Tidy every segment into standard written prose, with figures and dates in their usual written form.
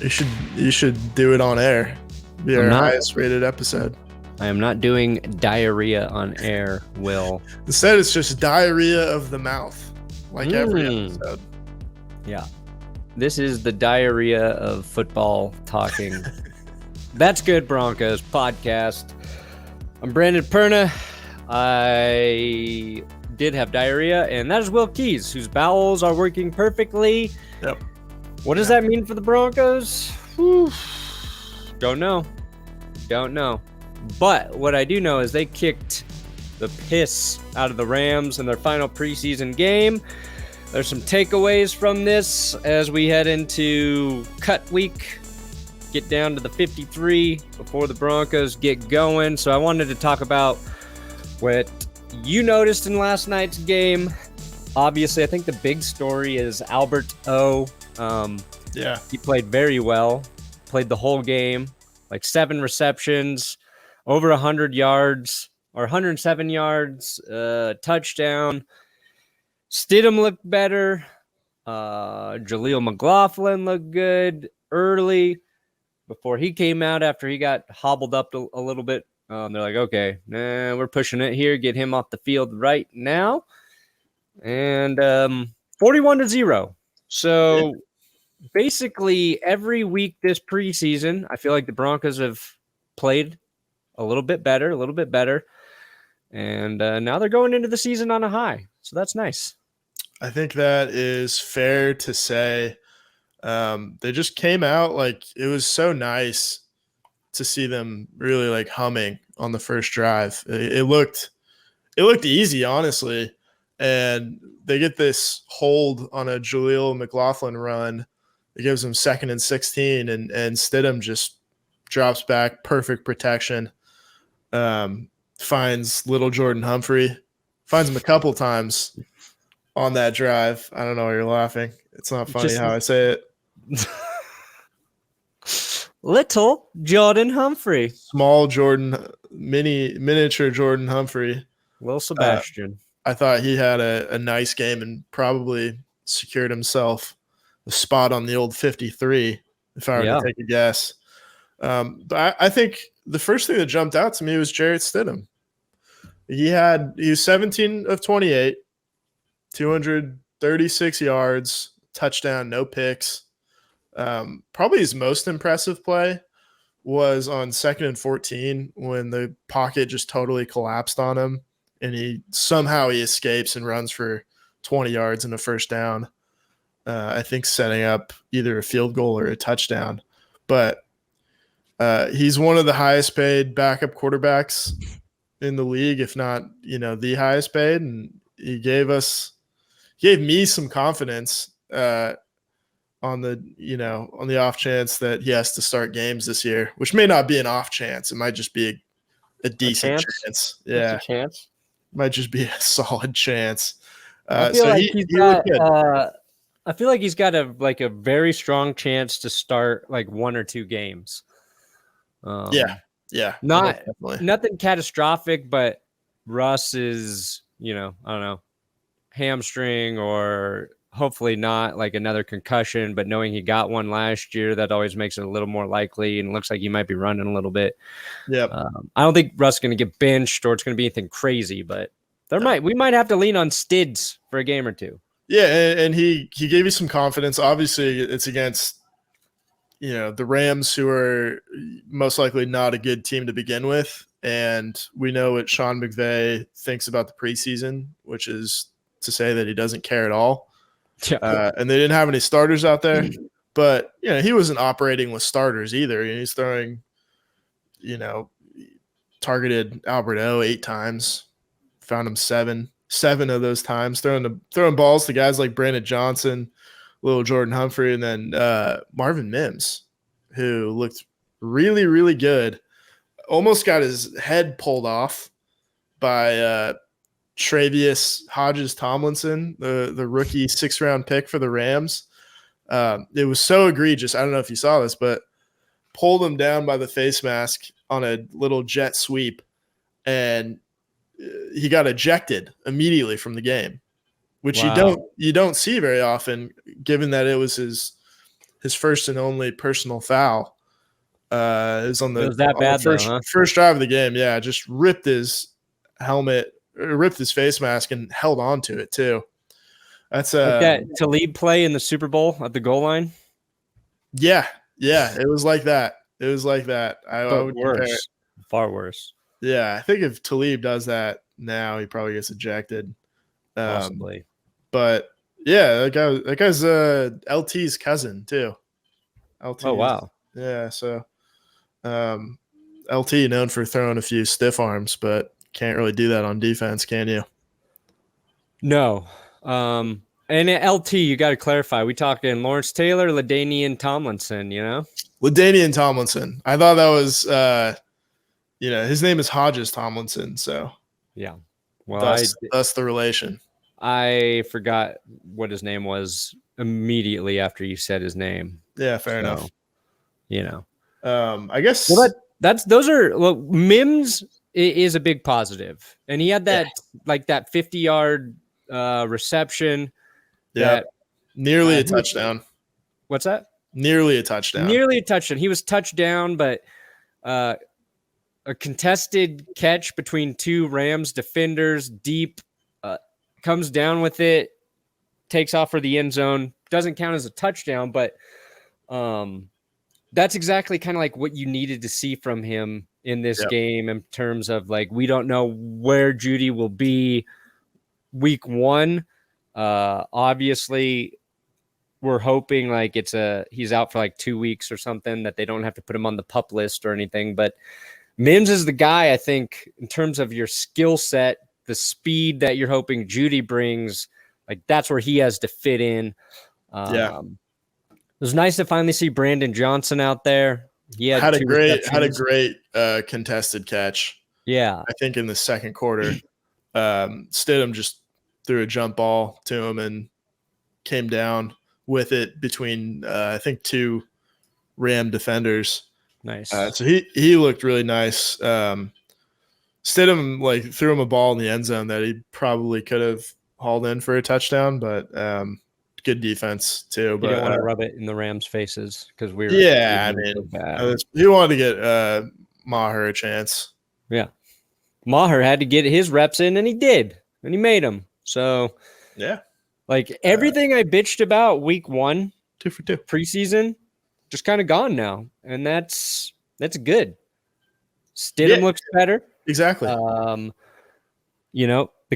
You should do it on air. Be I'm our not. highest rated episode. I am not doing diarrhea on air, Will. Instead, it's just diarrhea of the mouth, like every episode. Yeah. This is the diarrhea of football talking. That's Good Broncos podcast. I'm Brandon Perna. I did have diarrhea, and that is Will Keys, whose bowels are working perfectly. Yep. What does that mean for the Broncos? Whew. Don't know. But what I do know is they kicked the piss out of the Rams in their final preseason game. There's some takeaways from this as we head into cut week, get down to the 53 before the Broncos get going. So I wanted to talk about what you noticed in last night's game. Obviously, I think the big story is Albert O. He played very well, played the whole game, like 7 receptions, over 100 yards or 107 yards, touchdown. Stidham looked better. Jaleel McLaughlin looked good early before he came out after he got hobbled up a little bit. They're like, okay, we're pushing it here. Get him off the field right now. And 41-0. So basically every week this preseason, I feel like the Broncos have played a little bit better. And now they're going into the season on a high. So that's nice. I think that is fair to say. They just came out like it was so nice to see them really like humming on the first drive. It looked easy, honestly. And they get this hold on a Jaleel McLaughlin run. It gives them 2nd and 16, and Stidham just drops back, perfect protection. Finds little Jordan Humphrey, finds him a couple times on that drive. I don't know why you're laughing. It's not funny how I say it. Little Jordan Humphrey. Small Jordan, miniature Jordan Humphrey. Little Sebastian. I thought he had a nice game and probably secured himself a spot on the old 53, if I were to take a guess. But I think the first thing that jumped out to me was Jarrett Stidham. He was 17 of 28, 236 yards, touchdown, no picks. Probably his most impressive play was on 2nd and 14 when the pocket just totally collapsed on him, and he escapes and runs for 20 yards and a first down. I think setting up either a field goal or a touchdown. But he's one of the highest paid backup quarterbacks in the league, if not, the highest paid. And he gave me some confidence on the off chance that he has to start games this year, which may not be an off chance. It might just be a decent chance. Yeah. A chance. Might just be a solid chance. I feel like he's got a very strong chance to start like 1 or 2 games. Yeah. Nothing catastrophic, but Russ is, I don't know, hamstring or hopefully not like another concussion, but knowing he got one last year, that always makes it a little more likely, and it looks like he might be running a little bit. Yeah. I don't think Russ is going to get benched or it's going to be anything crazy, but we might have to lean on Stids for a game or 2. Yeah, and he gave you some confidence. Obviously, it's against the Rams, who are most likely not a good team to begin with, and we know what Sean McVay thinks about the preseason, which is to say that he doesn't care at all. Yeah. And they didn't have any starters out there, but he wasn't operating with starters either. He's throwing, targeted Albert O 8 times, found him 7 of those times, throwing balls to guys like Brandon Johnson, little Jordan Humphrey, and then Marvin Mims, who looked really, really good. Almost got his head pulled off by Travius Hodges-Tomlinson, the rookie 6th-round pick for the Rams. It was so egregious. I don't know if you saw this, but pulled him down by the face mask on a little jet sweep, and he got ejected immediately from the game, which you don't see very often, given that it was his his first and only personal foul. Is on It was that bad first though, huh? first drive of the game. Yeah, just ripped his helmet, ripped his face mask, and held on to it too. That's Like that Talib play in the Super Bowl at the goal line. yeah, it was like that. It was like that. I But would compare it. worse, far worse, Yeah, I think if Talib does that now, he probably gets ejected. possibly. But yeah, that guy's LT's cousin too. LT. Oh wow. Yeah, so LT known for throwing a few stiff arms, but can't really do that on defense, can you? No. And at LT, you got to clarify. We talking Lawrence Taylor, LaDainian Tomlinson, you know? LaDainian Tomlinson. I thought that was his name is Hodges Tomlinson, so Yeah. Well, thus the relation. I forgot what his name was immediately after you said his name. Yeah, fair enough. You know. I guess Mims is a big positive. And he had that 50-yard reception. Yeah. Nearly a touchdown. What's that? Nearly a touchdown. Nearly a touchdown. He was touchdown, but a contested catch between two Rams defenders deep, comes down with it, takes off for the end zone. Doesn't count as a touchdown, but that's exactly kind of like what you needed to see from him in this game in terms of like, we don't know where Judy will be week 1. Obviously we're hoping like he's out for like 2 weeks or something, that they don't have to put him on the PUP list or anything. But Mims is the guy, I think, in terms of your skill set, the speed that you're hoping Judy brings, like that's where he has to fit in. It was nice to finally see Brandon Johnson out there. He had a great contested catch. Yeah, I think in the second quarter, Stidham just threw a jump ball to him and came down with it between I think 2 Ram defenders. Nice. So he looked really nice. Stidham like threw him a ball in the end zone that he probably could have hauled in for a touchdown, but good defense too. You but don't want to rub it in the Rams' faces because we were. Yeah, I mean, he wanted to get Maher a chance. Yeah, Maher had to get his reps in, and he did, and he made them. So yeah, like everything I bitched about week 1, 2 for 2 preseason, just kind of gone now, and that's good. Stidham looks better. Exactly. The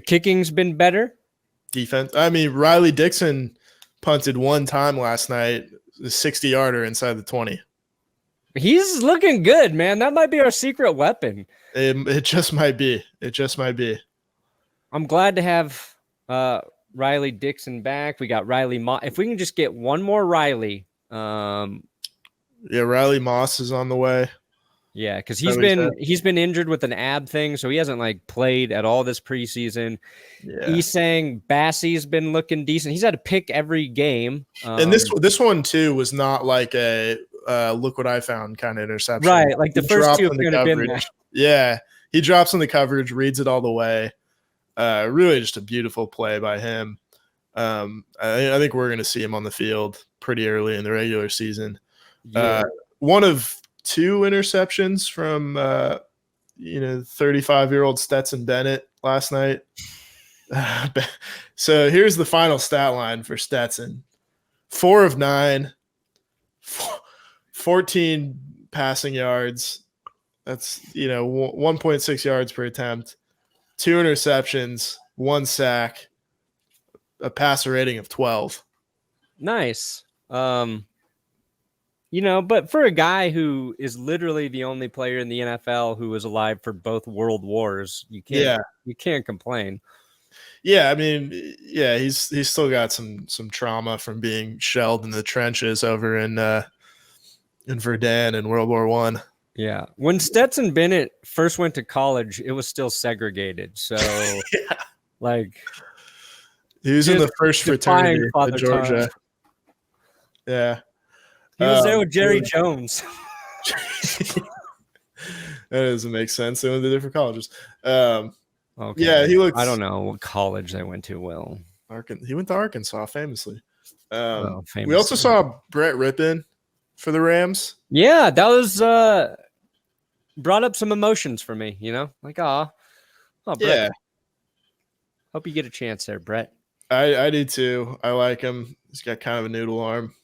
kicking's been better. Defense. I mean, Riley Dixon punted one time last night, a 60-yarder inside the 20. He's looking good, man. That might be our secret weapon. It just might be. It just might be. I'm glad to have Riley Dixon back. We got Riley Moss. If we can just get one more Riley. Riley Moss is on the way. Yeah, because he's been injured with an ab thing, so he hasn't like played at all this preseason. Yeah. Isang Bassey's been looking decent. He's had to pick every game. And this one too was not like a look what I found kind of interception. Right, like the first 2 could have been that. Yeah, he drops in the coverage, reads it all the way. Really just a beautiful play by him. I think we're going to see him on the field pretty early in the regular season. Yeah. One of 2 interceptions from 35-year-old Stetson Bennett last night. So here's the final stat line for Stetson: 4 of 9, 14 passing yards. That's 1.6 yards per attempt, 2 interceptions, 1 sack, a passer rating of 12. Nice. But for a guy who is literally the only player in the NFL who was alive for both world wars, you can't complain. Yeah, I mean, he's still got some trauma from being shelled in the trenches over in Verdun in World War I. Yeah, when Stetson Bennett first went to college, it was still segregated. So, like, he was in the first fraternity at Georgia. Time. Yeah. He was there with Jerry Jones. That doesn't make sense. They went to different colleges. Okay. Yeah, he looks. I don't know what college they went to. Will he went to Arkansas famously. We also saw Brett Rippon for the Rams. Yeah, that was brought up some emotions for me, like, oh, Brett. Yeah. Hope you get a chance there, Brett. I do too. I like him. He's got kind of a noodle arm.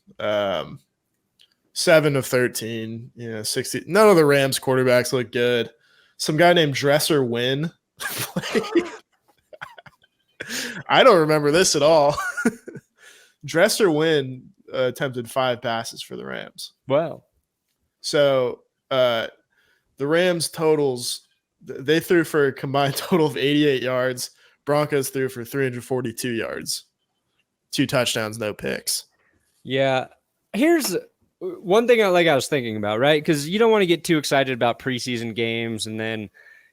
7 of 13, 60. None of the Rams quarterbacks look good. Some guy named Dresser Wynn. I don't remember this at all. Dresser Wynn attempted 5 passes for the Rams. Wow. So the Rams totals, they threw for a combined total of 88 yards. Broncos threw for 342 yards. 2 touchdowns, no picks. Yeah. Here's one thing I was thinking about, right? Because you don't want to get too excited about preseason games. And then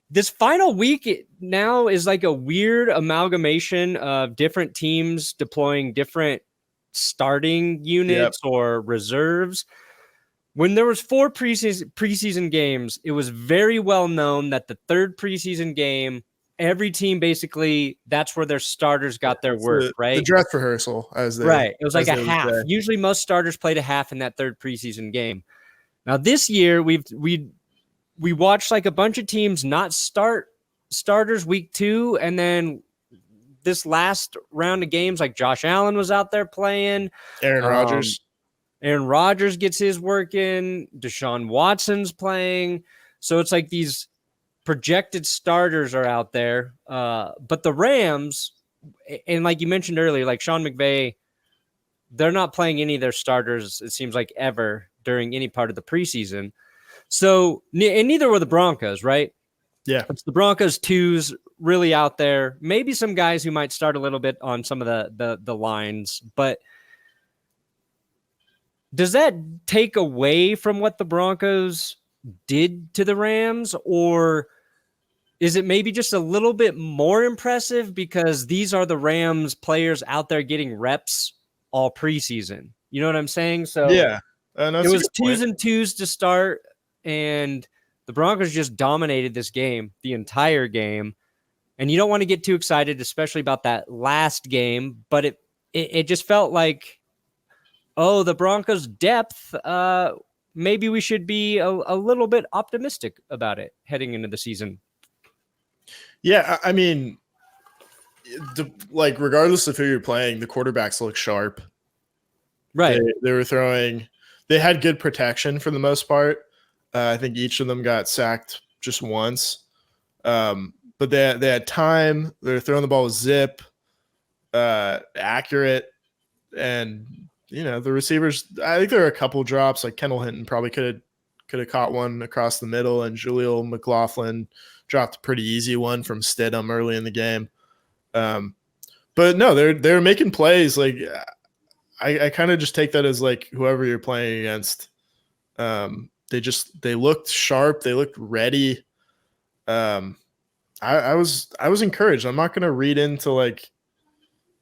this final week now is like a weird amalgamation of different teams deploying different starting units or reserves. When there was 4 preseason games, it was very well known that the third preseason game, every team basically, that's where their starters got their work, right? The dress rehearsal, right. It was like a half. Usually, most starters played a half in that third preseason game. Now this year, we watched like a bunch of teams not start starters week 2, and then this last round of games, like Josh Allen was out there playing. Aaron Rodgers. Aaron Rodgers gets his work in. Deshaun Watson's playing. So it's like these projected starters are out there. But the Rams, and like you mentioned earlier, like Sean McVay, they're not playing any of their starters, it seems like, ever during any part of the preseason. So, and neither were the Broncos, right? Yeah. It's the Broncos 2s really out there. Maybe some guys who might start a little bit on some of the lines, but does that take away from what the Broncos did to the Rams, or is it maybe just a little bit more impressive because these are the Rams players out there getting reps all preseason? You know what I'm saying? So yeah, it was 2s and 2s to start, and the Broncos just dominated this game, the entire game. And you don't want to get too excited, especially about that last game, but it just felt like, oh, the Broncos' depth, maybe we should be a little bit optimistic about it heading into the season. Yeah, I mean, regardless of who you're playing, the quarterbacks look sharp. Right. They were throwing – they had good protection for the most part. I think each of them got sacked just once. But they had time. They were throwing the ball with zip, accurate, and – the receivers, I think there are a couple drops. Like Kendall Hinton probably could have caught one across the middle, and Jaleel McLaughlin dropped a pretty easy one from Stidham early in the game. But no, they're making plays. Like I kind of just take that as like whoever you're playing against. They looked sharp. They looked ready. I was encouraged. I'm not going to read into like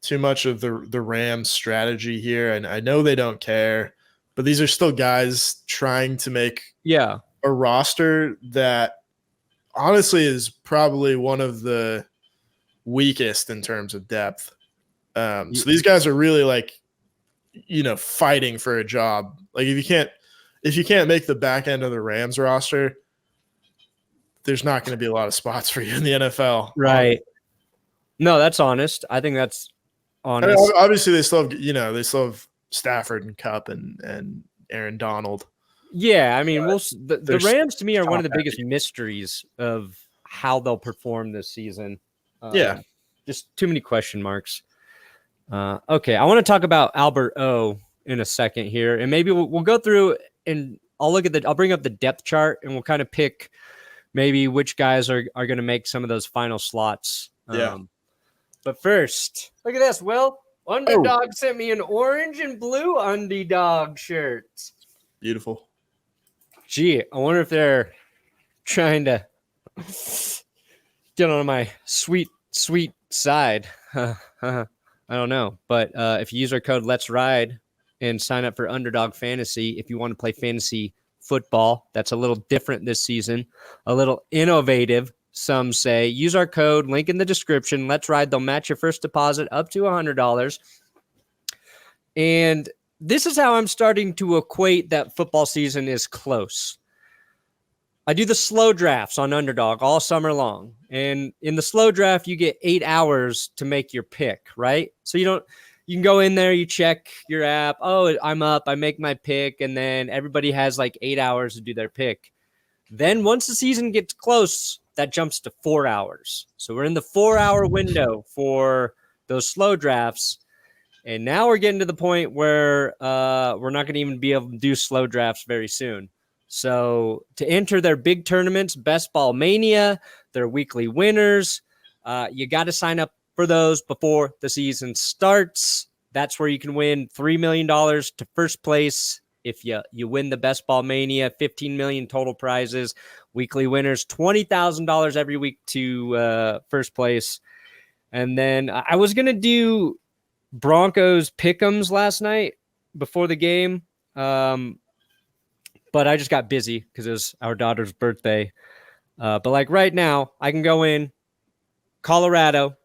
too much of the Rams strategy here, and I know they don't care, but these are still guys trying to make a roster that honestly is probably one of the weakest in terms of depth. So these guys are really like, fighting for a job. Like if you can't make the back end of the Rams roster, there's not going to be a lot of spots for you in the NFL. Right. No, that's honest. I think that's honest. I mean, obviously, they still have Stafford and Kupp and Aaron Donald. Yeah, I mean, the Rams to me are one of the biggest mysteries of how they'll perform this season. Just too many question marks. Okay, I want to talk about Albert O in a second here, and maybe we'll go through and I'll bring up the depth chart, and we'll kind of pick maybe which guys are going to make some of those final slots. But first, look at this, Will. Underdog sent me an orange and blue Undie-Dog shirt. Beautiful. Gee, I wonder if they're trying to get on my sweet side. I don't know. But if you use our code Let's Ride and sign up for Underdog Fantasy, if you want to play fantasy football, that's a little different this season, a little innovative. Some say use our code, link in the description. Let's Ride. They'll match your first deposit up to $100. And this is how I'm starting to equate that football season is close. I do the slow drafts on Underdog all summer long. And in the slow draft, you get 8 hours to make your pick, right? So you can go in there, you check your app. Oh, I'm up. I make my pick. And then everybody has like 8 hours to do their pick. Then once the season gets close, that jumps to 4 hours. So we're in the 4-hour window for those slow drafts. And now we're getting to the point where we're not going to even be able to do slow drafts very soon. So to enter their big tournaments, Best Ball Mania, their weekly winners, you got to sign up for those before the season starts. That's where you can win $3 million to first place. If you win the Best Ball Mania, $15 million total prizes, weekly winners, $20,000 every week to first place. And then I was going to do Broncos pick'ems last night before the game. But I just got busy because it was our daughter's birthday. But like right now, I can go in Colorado.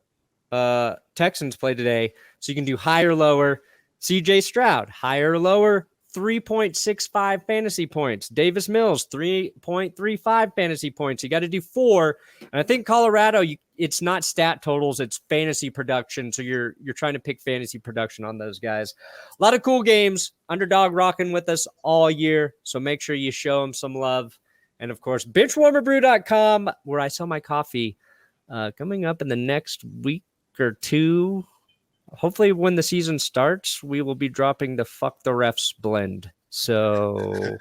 Texans play today. So you can do higher, lower. CJ Stroud, higher, or lower, 3.65 fantasy points. Davis Mills, 3.35 fantasy points. You got to do 4. And I think Colorado, it's not stat totals, it's fantasy production. So you're trying to pick fantasy production on those guys. A lot of cool games. Underdog rocking with us all year. So make sure you show them some love. And of course, benchwarmerbrew.com, where I sell my coffee, coming up in the next week or two. Hopefully when the season starts, we will be dropping the Fuck the Refs blend. So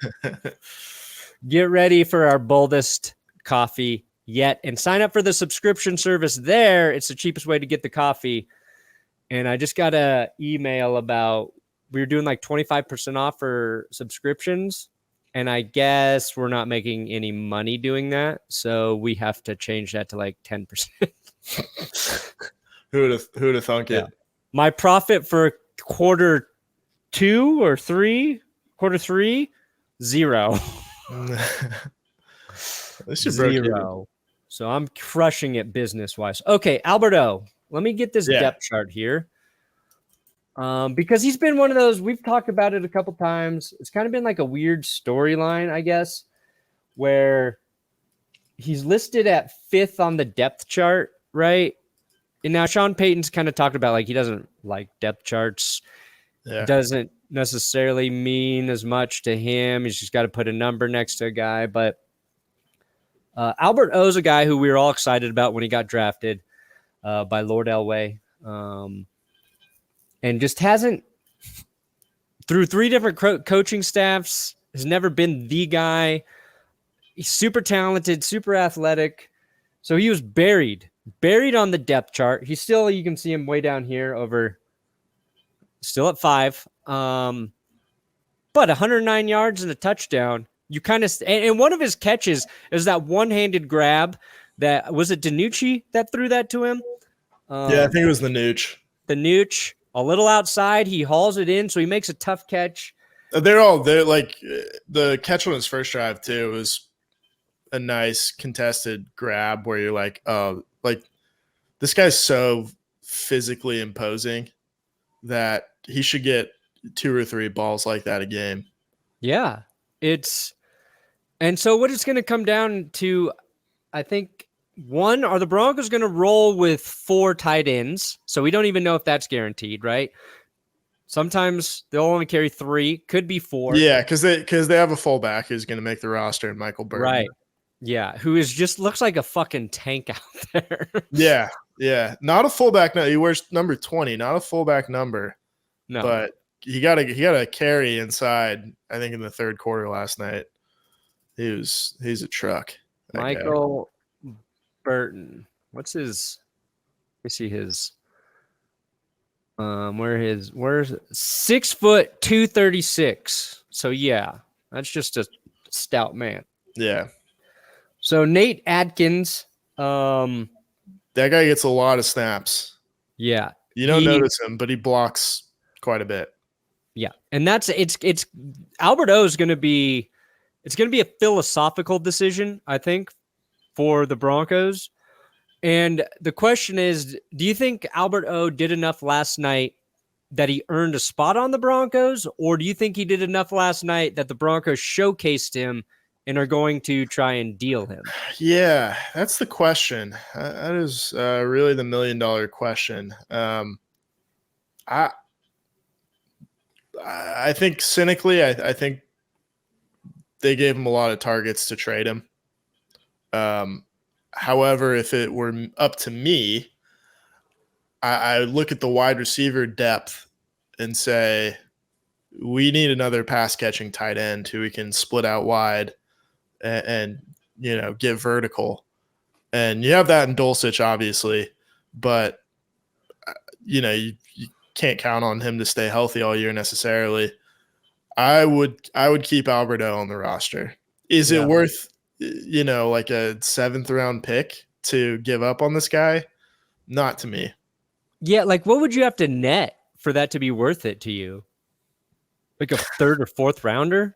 get ready for our boldest coffee yet and sign up for the subscription service there. It's the cheapest way to get the coffee. And I just got an email about we were doing like 25% off for subscriptions. And I guess we're not making any money doing that. So we have to change that to like 10%. Who would have thunk it? My profit for quarter 3, 0. This should break 0. So I'm crushing it business wise. Okay, Alberto, let me get this depth chart here. Because he's been one of those, we've talked about it a couple times. It's kind of been like a weird storyline, I guess, where he's listed at 5th on the depth chart, right? And now Sean Payton's kind of talked about like he doesn't like depth charts. Yeah. Doesn't necessarily mean as much to him. He's just got to put a number next to a guy. But Albert O's a guy who we were all excited about when he got drafted by Lord Elway. And just hasn't, through 3 different coaching staffs, has never been the guy. He's super talented, super athletic. So he was buried on the depth chart. He's still, you can see him way down here over, still at 5. But 109 yards and a touchdown. You kind of, and one of his catches is that one-handed grab that, was it DiNucci that threw that to him? Yeah, I think it was the Nooch. A little outside, he hauls it in, so he makes a tough catch. They're like the catch on his first drive too was a nice contested grab where you're like, oh, like this guy's so physically imposing that he should get 2 or 3 balls like that a game. Yeah, and so what it's going to come down to, I think, one, are the Broncos going to roll with 4 tight ends? So we don't even know if that's guaranteed, right? Sometimes they'll only carry 3, could be 4. Yeah, because they have a fullback who's going to make the roster, and Michael Burton. Right. Yeah, who is just looks like a fucking tank out there. Yeah. Not a fullback. No, he wears number 20, not a fullback number. No. But he got a carry inside, I think, in the 3rd quarter last night. He's a truck. Michael Burton. What's his? Let me see his. Where's 6 foot 236. So yeah, that's just a stout man. Yeah. So Nate Adkins, that guy gets a lot of snaps. Yeah. You don't notice him, but he blocks quite a bit. Yeah. And it's Albert O is going to be, it's going to be a philosophical decision, I think, for the Broncos. And the question is, do you think Albert O did enough last night that he earned a spot on the Broncos, or do you think he did enough last night that the Broncos showcased him and are going to try and deal him? Yeah, that's the question. That is really the $1,000,000 question. I I think cynically, I think they gave him a lot of targets to trade him. However, if it were up to me, I look at the wide receiver depth and say we need another pass catching tight end who we can split out wide and get vertical. And you have that in Dulcich, obviously, but you can't count on him to stay healthy all year necessarily. I would keep Alberto on the roster. Is it worth like a 7th round pick to give up on this guy? Not to me. Yeah, like what would you have to net for that to be worth it to you? Like a 3rd or 4th rounder?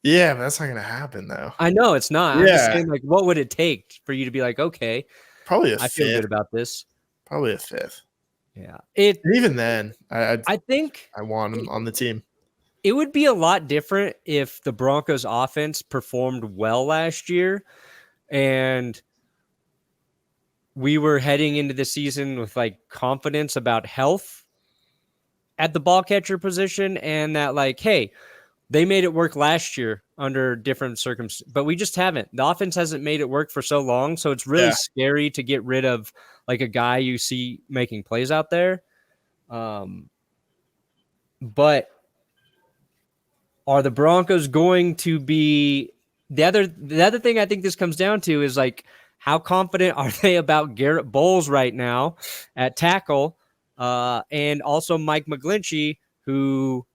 Yeah, but that's not going to happen though. I know it's not. Yeah. I'm just saying, like, what would it take for you to be like, okay, probably a 5th. I feel good about this. Probably a 5th. Yeah. Even then, I think I want him on the team. It would be a lot different if the Broncos offense performed well last year and we were heading into the season with like confidence about health at the ball catcher position, and that like, hey, they made it work last year under different circumstances, but we just haven't. The offense hasn't made it work for so long, so it's really scary to get rid of like a guy you see making plays out there. But are the Broncos going to be the other thing I think this comes down to is like how confident are they about Garrett Bowles right now at tackle, and also Mike McGlinchey, who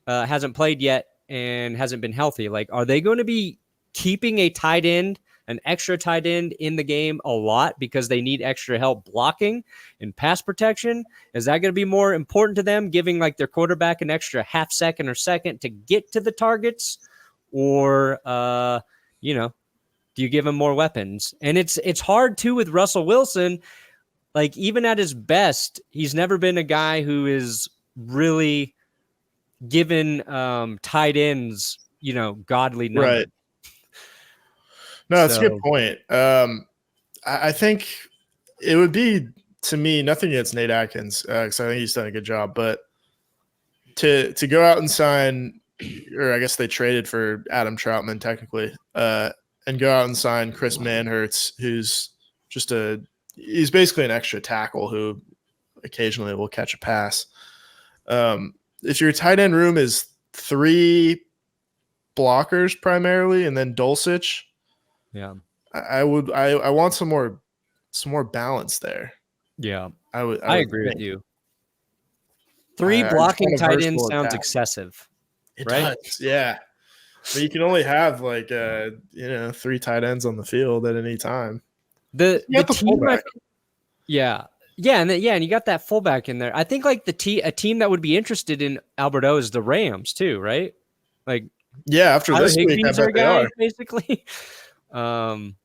hasn't played yet and hasn't been healthy. Like, are they going to be keeping an extra tight end in the game a lot because they need extra help blocking and pass protection? Is that going to be more important to them, giving like their quarterback an extra half second or second to get to the targets? Or, do you give him more weapons? And it's hard too with Russell Wilson. Like, even at his best, he's never been a guy who is really given tight ends, godly numbers. Right. No, that's a good point. I think it would be, to me, nothing against Nate Atkins, because I think he's done a good job, but to go out and sign, or I guess they traded for Adam Troutman technically, and go out and sign Chris Manhertz, who's he's basically an extra tackle who occasionally will catch a pass. If your tight end room is 3 blockers primarily and then Dulcich, yeah, I want some more balance there. Yeah, I agree with you. 3 blocking tight ends sounds excessive. It does, yeah. But you can only have 3 tight ends on the field at any time. The team, and you got that fullback in there. I think like a team that would be interested in Alberto is the Rams too, right? Like, yeah, after this week, I bet they are basically. Ben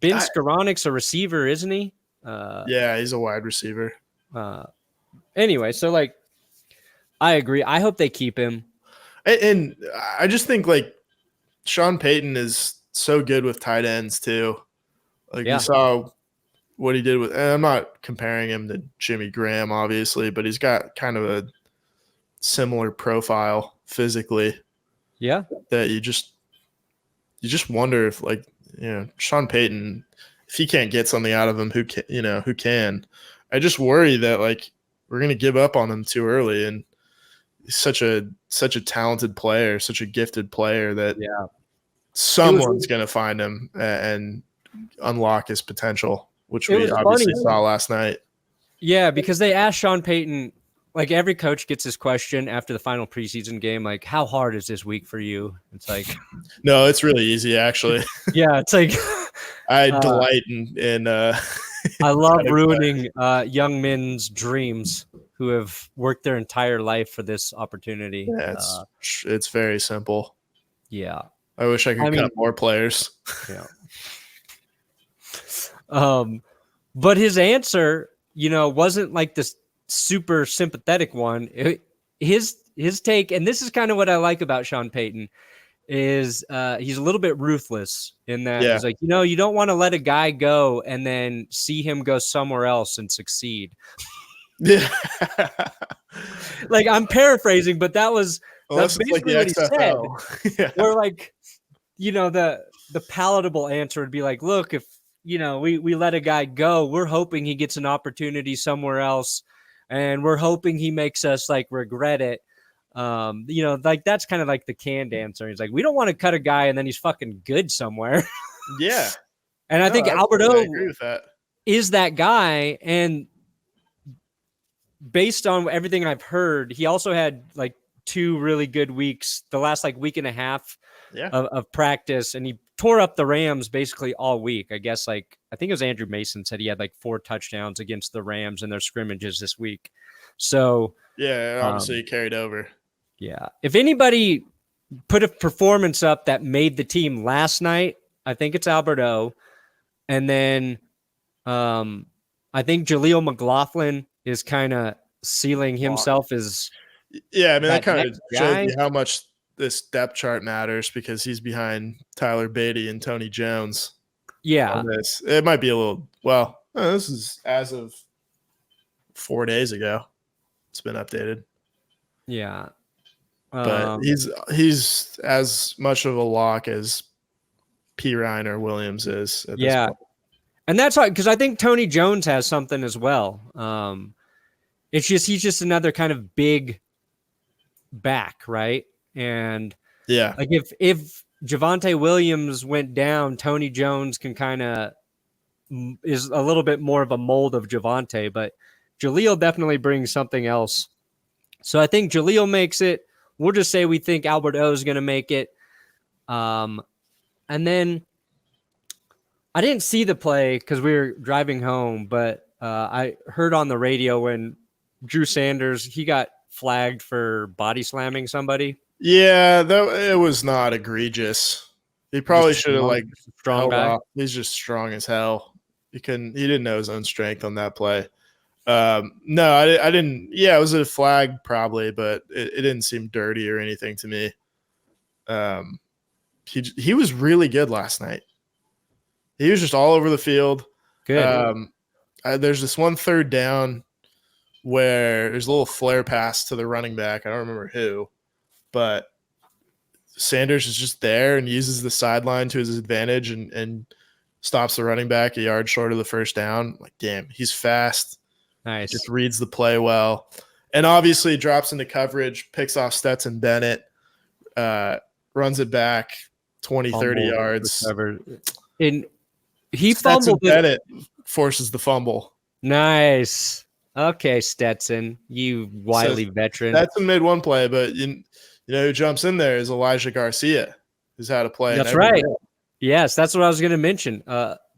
Skoronek's a receiver, isn't he? Yeah, he's a wide receiver. Anyway, so like, I agree. I hope they keep him. And I just think like Sean Payton is so good with tight ends too. Like you saw what he did with, and I'm not comparing him to Jimmy Graham, obviously, but he's got kind of a similar profile physically. Yeah. That you just wonder if Sean Payton, if he can't get something out of him, who can? I just worry that like we're going to give up on him too early, and he's such a talented player, such a gifted player that someone's going to find him and unlock his potential, which we obviously saw last night. Yeah, because they asked Sean Payton, like every coach gets this question after the final preseason game, like, how hard is this week for you? It's like, no, it's really easy actually. Yeah, it's like I delight in I love ruining young men's dreams who have worked their entire life for this opportunity. Yeah, it's very simple. Yeah. I wish I could cut more players. Yeah. But his answer, wasn't like this super sympathetic one. His take, and this is kind of what I like about Sean Payton, is he's a little bit ruthless in that Yeah. he's like, you don't want to let a guy go and then see him go somewhere else and succeed. Yeah. Like, I'm paraphrasing, but that's Unless it's like basically the what he said. XFL. Yeah. Where like, the palatable answer would be like, look, if we let a guy go, we're hoping he gets an opportunity somewhere else, and we're hoping he makes us like regret it. Like that's kind of like the canned answer. He's like, we don't want to cut a guy and then he's fucking good somewhere. Yeah. And I think I Alberto agree with that. is that guy. And based on everything I've heard, he also had like 2 really good weeks, the last like week and a half of practice, and he tore up the Rams basically all week. I guess I think it was Andrew Mason said he had like 4 touchdowns against the Rams in their scrimmages this week. So yeah, obviously he carried over. Yeah. If anybody put a performance up that made the team last night, I think it's Alberto. And then I think Jaleel McLaughlin is kind of sealing himself as I mean, that kind of shows guy. you how much this depth chart matters because he's behind Tyler Beatty and Tony Jones. Yeah. On this. It might be a little, this is as of 4 days ago. It's been updated. Yeah. But he's as much of a lock as P. Ryan or Williams is. At this point. And that's hard because I think Tony Jones has something as well. It's just he's just another kind of big back, right? And like if Javonte Williams went down, Tony Jones can kind of is a little bit more of a mold of Javonte, but Jaleel definitely brings something else. So I think Jaleel makes it. We'll just say we think Alberto is going to make it. And then I didn't see the play because we were driving home, but I heard on the radio when Drew Sanders, he got flagged for body slamming somebody. Yeah, it was not egregious. He probably should have strong guy. He's just strong as hell. He didn't know his own strength on that play. No, I didn't. Yeah, it was a flag probably, but it didn't seem dirty or anything to me. He was really good last night. He was just all over the field. Good. There's this one third down where there's a little flare pass to the running back. I don't remember who, but Sanders is just there and uses the sideline to his advantage and stops the running back a yard short of the first down. Like, damn, he's fast. Nice. Just reads the play well. And obviously drops into coverage, picks off Stetson Bennett, runs it back 20, 30 yards. And he Stetson fumbled. Bennett forces the fumble. Nice. Okay, Stetson, you wily veteran. Stetson made one play, but you know who jumps in there is Elijah Garcia, who's had a play. That's right. Yes, that's what I was going to mention.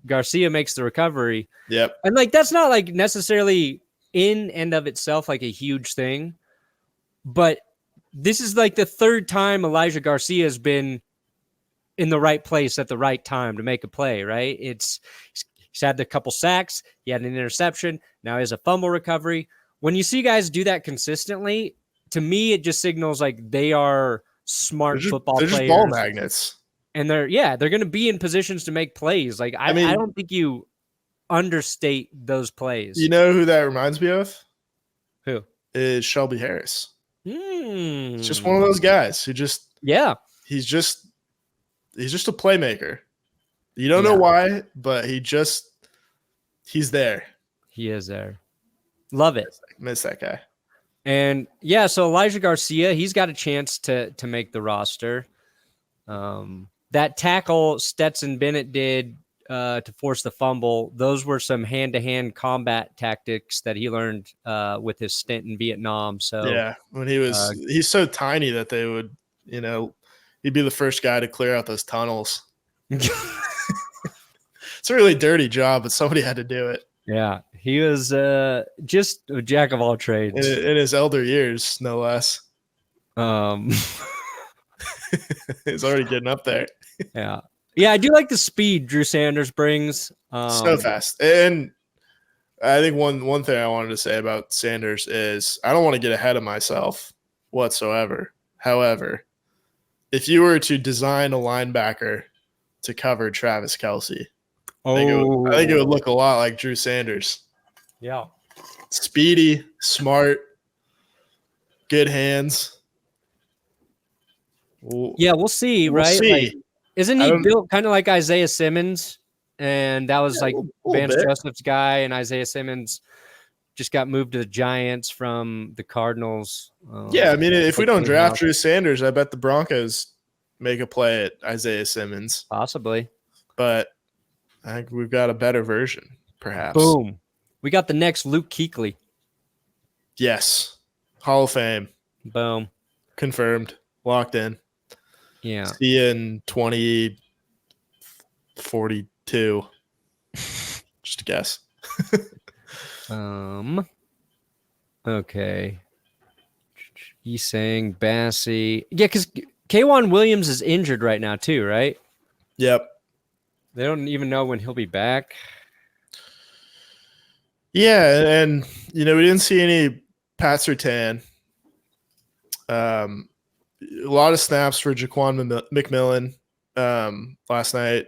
Garcia makes the recovery. Yep. And that's not necessarily in and of itself a huge thing, but this is the third time Elijah Garcia has been in the right place at the right time to make a play, right? He's had a couple sacks. He had an interception. Now he has a fumble recovery. When you see guys do that consistently, to me, it just signals they are smart football players. They're just ball magnets. And they're going to be in positions to make plays. I don't think you understate those plays. You know who that reminds me of? Who? Is Shelby Harris. It's just one of those guys who just he's just a playmaker. You don't know why, but he's there. He is there. Love it. Miss that guy. And so Elijah Garcia, he's got a chance to make the roster. That tackle Stetson Bennett did to force the fumble, those were some hand-to-hand combat tactics that he learned with his stint in Vietnam. So when he's so tiny that they would, he'd be the first guy to clear out those tunnels. It's a really dirty job, but somebody had to do it. Yeah, he was just a jack of all trades. In his elder years, no less. He's already getting up there. Yeah, I do like the speed Drew Sanders brings. So fast. And I think one thing I wanted to say about Sanders is I don't want to get ahead of myself whatsoever. However, if you were to design a linebacker to cover Travis Kelce, I think it would look a lot like Drew Sanders. Yeah. Speedy, smart, good hands. Yeah, we'll see, We'll right? see. Like, isn't I he don't- built kind of like Isaiah Simmons? And that was Yeah, like a little Vance bit. Joseph's guy, and Isaiah Simmons just got moved to the Giants from the Cardinals. Yeah, I mean, if we don't draft Drew, Drew Sanders, I bet the Broncos make a play at Isaiah Simmons. possibly. But I think we've got a better version, perhaps. Boom. We got the next Luke Kuechly. Yes. Hall of Fame. Boom. Confirmed. Locked in. Yeah. See you in 2042. Just a guess. Okay. He's saying Bassey. Yeah, because K'Wan Williams is injured right now too, right? Yep. They don't even know when he'll be back. Yeah, and we didn't see any Pat Surtain. A lot of snaps for Jaquan McMillan last night.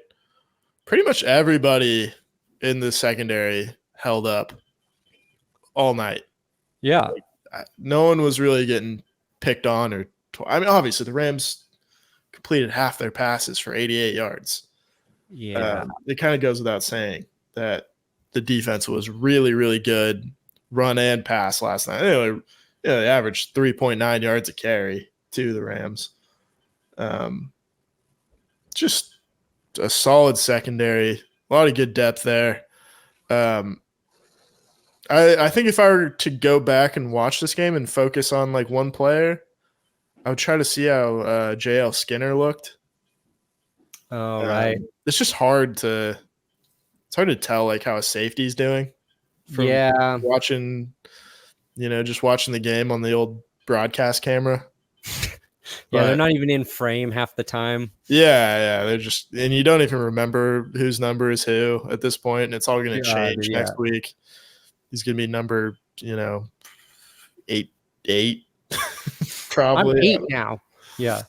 Pretty much everybody in the secondary held up all night. Yeah. No one was really getting picked on obviously the Rams completed half their passes for 88 yards. Yeah. It kind of goes without saying that the defense was really, really good run and pass last night. Anyway, they averaged 3.9 yards a carry to the Rams. Just a solid secondary, a lot of good depth there. I think if I were to go back and watch this game and focus on like one player, I would try to see how JL Skinner looked. Oh, right. It's just hard to tell like how a safety's doing from watching, just watching the game on the old broadcast camera. Yeah, they're not even in frame half the time. Yeah, they're just, and you don't even remember whose number is who at this point, and it's all going to change next week. He's going to be number, 8, probably. I'm 8 now. Yeah.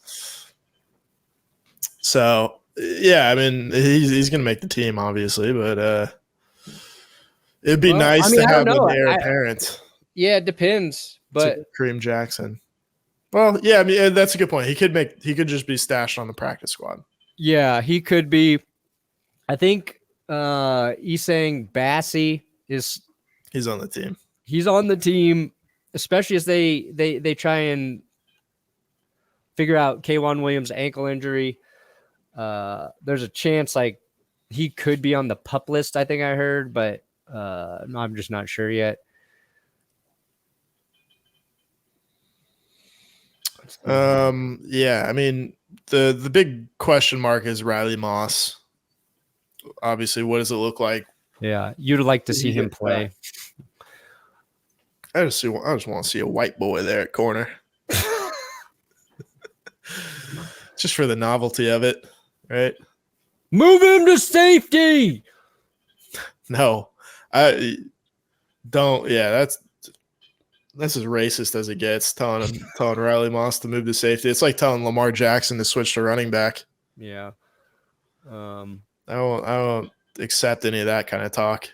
So, yeah, I mean, he's going to make the team, obviously, but it'd be nice to have an heir apparent. Yeah, it depends, but Kareem Jackson. Well, yeah, I mean, that's a good point. He could just be stashed on the practice squad. Yeah, he could be. I think he's saying Bassey is. He's on the team. He's on the team, especially as they try and figure out K'Wan Williams' ankle injury. There's a chance like he could be on the PUP list, I think I heard, but no, I'm just not sure yet. Yeah, I mean, the big question mark is Riley Moss. Obviously, what does it look like? Yeah, you'd like to see him play. I just want to see a white boy there at corner. Just for the novelty of it, right? Move him to safety. No, I don't. Yeah, that's as racist as it gets. Telling Riley Moss to move to safety. It's like telling Lamar Jackson to switch to running back. Yeah. I won't accept any of that kind of talk.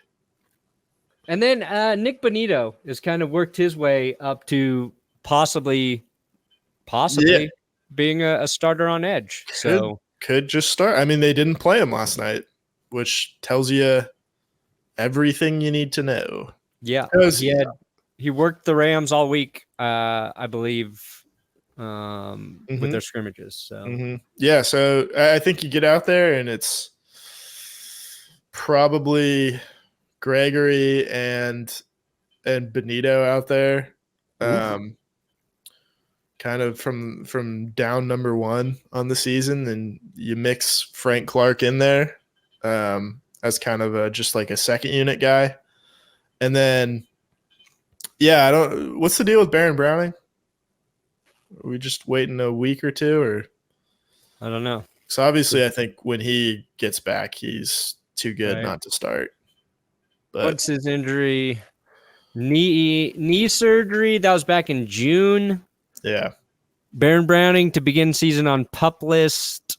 And then Nick Bonito has kind of worked his way up to possibly being a starter on edge. Could just start. I mean, they didn't play him last night, which tells you everything you need to know. Yeah, he worked the Rams all week, I believe, with their scrimmages. So yeah, so I think you get out there and it's probably Gregory and Benito out there, kind of from down number 1 on the season, and you mix Frank Clark in there as kind of just like a second unit guy, and then what's the deal with Baron Browning? Are we just waiting a week or two, or I don't know. So obviously, I think when he gets back, he's too good not to start. But what's his injury? Knee surgery. That was back in June. yeah. Baron Browning to begin season on PUP list.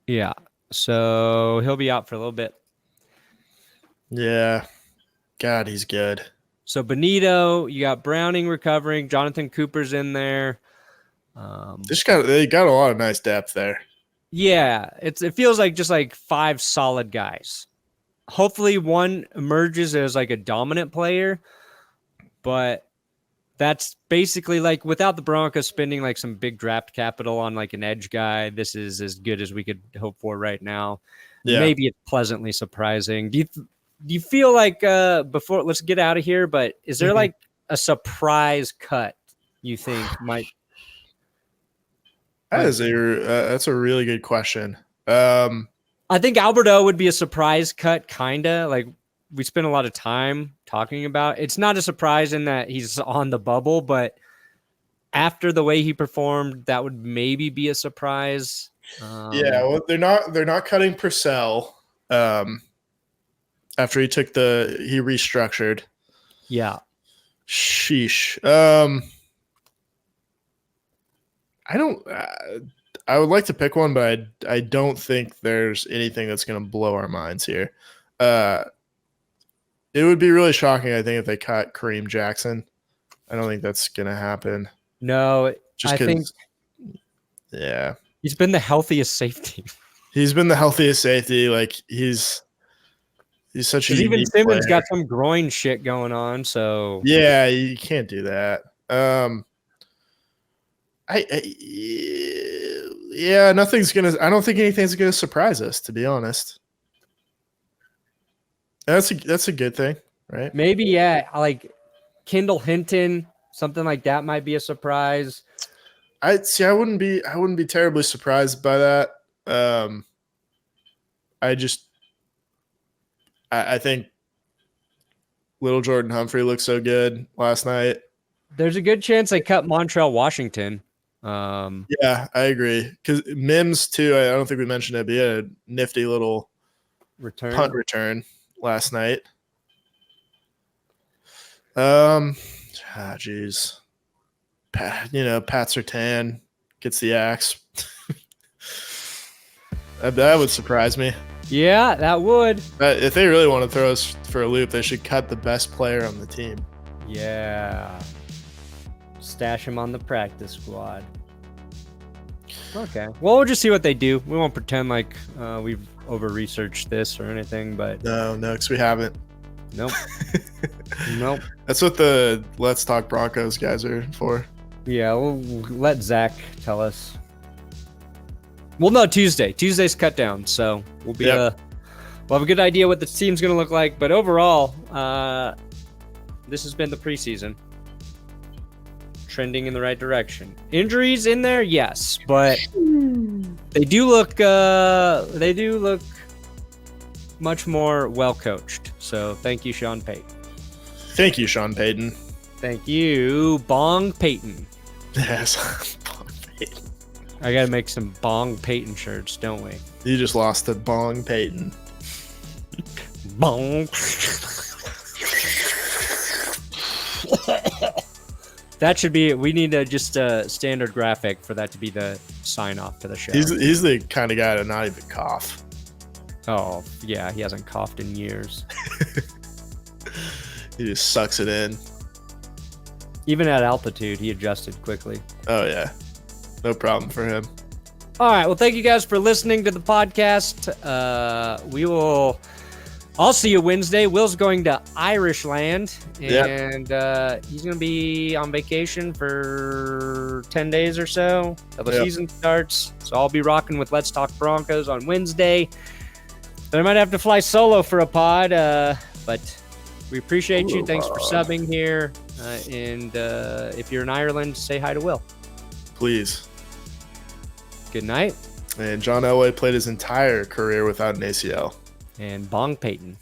Yeah. So he'll be out for a little bit. Yeah. God, he's good. So Benito, you got Browning recovering. Jonathan Cooper's in there. They got a lot of nice depth there. Yeah, it feels like just like 5 solid guys. Hopefully one emerges as like a dominant player, but that's basically like without the Broncos spending like some big draft capital on like an edge guy, this is as good as we could hope for right now. Yeah. Maybe it's pleasantly surprising. Do you feel like before let's get out of here, but is there like a surprise cut you think might? That's a really good question. I think Alberto would be a surprise cut, kinda. Like we spent a lot of time talking about. It's not a surprise in that he's on the bubble, but after the way he performed, that would maybe be a surprise. Yeah, well, they're not cutting Purcell. After he restructured. Yeah. Sheesh. I would like to pick one, but I don't think there's anything that's going to blow our minds here. It would be really shocking, I think, if they cut Kareem Jackson. I don't think that's going to happen. No, I think yeah, he's been the healthiest safety. He's been the healthiest safety. Like he's such a even unique Simmons player. got some groin shit going on, so yeah, you can't do that. Nothing's gonna. I don't think anything's gonna surprise us, to be honest. That's a good thing, right? Maybe like Kendall Hinton, something like that might be a surprise. I wouldn't be terribly surprised by that. I think little Jordan Humphrey looked so good last night. There's a good chance they cut Montrell Washington. Yeah, I agree. Because Mims too. I don't think we mentioned it, but he had a nifty little punt return last night. Jeez. Pat Surtain gets the axe. That would surprise me. Yeah, that would. If they really want to throw us for a loop, they should cut the best player on the team. Yeah. Stash him on the practice squad. Okay. Well, we'll just see what they do. We won't pretend like we've over-researched this or anything, but... No, because we haven't. Nope. Nope. That's what the Let's Talk Broncos guys are for. Yeah, we'll let Zach tell us. Well, no, Tuesday. Tuesday's cut down, so we'll have a good idea what the team's going to look like. But overall, this has been the preseason. Trending in the right direction. Injuries in there, yes, but they do look much more well coached. So thank you, Sean Payton. Thank you, Sean Payton. Thank you, Bong Payton. Yes, Bong Payton. I gotta make some Bong Payton shirts, don't we? You just lost to Bong Payton. Bong. That should be it. We need just a standard graphic for that to be the sign off to the show. He's the kind of guy to not even cough. Oh, yeah, he hasn't coughed in years. He just sucks it in. Even at altitude, he adjusted quickly. Oh, yeah. No problem for him. All right. Well, thank you guys for listening to the podcast. I'll see you Wednesday. Will's going to Irish land, and he's going to be on vacation for 10 days or so till the season starts. So I'll be rocking with Let's Talk Broncos on Wednesday. But I might have to fly solo for a pod, but we appreciate you. Thanks for subbing here. And if you're in Ireland, say hi to Will. Please. Good night. And John Elway played his entire career without an ACL. And Bong Payton.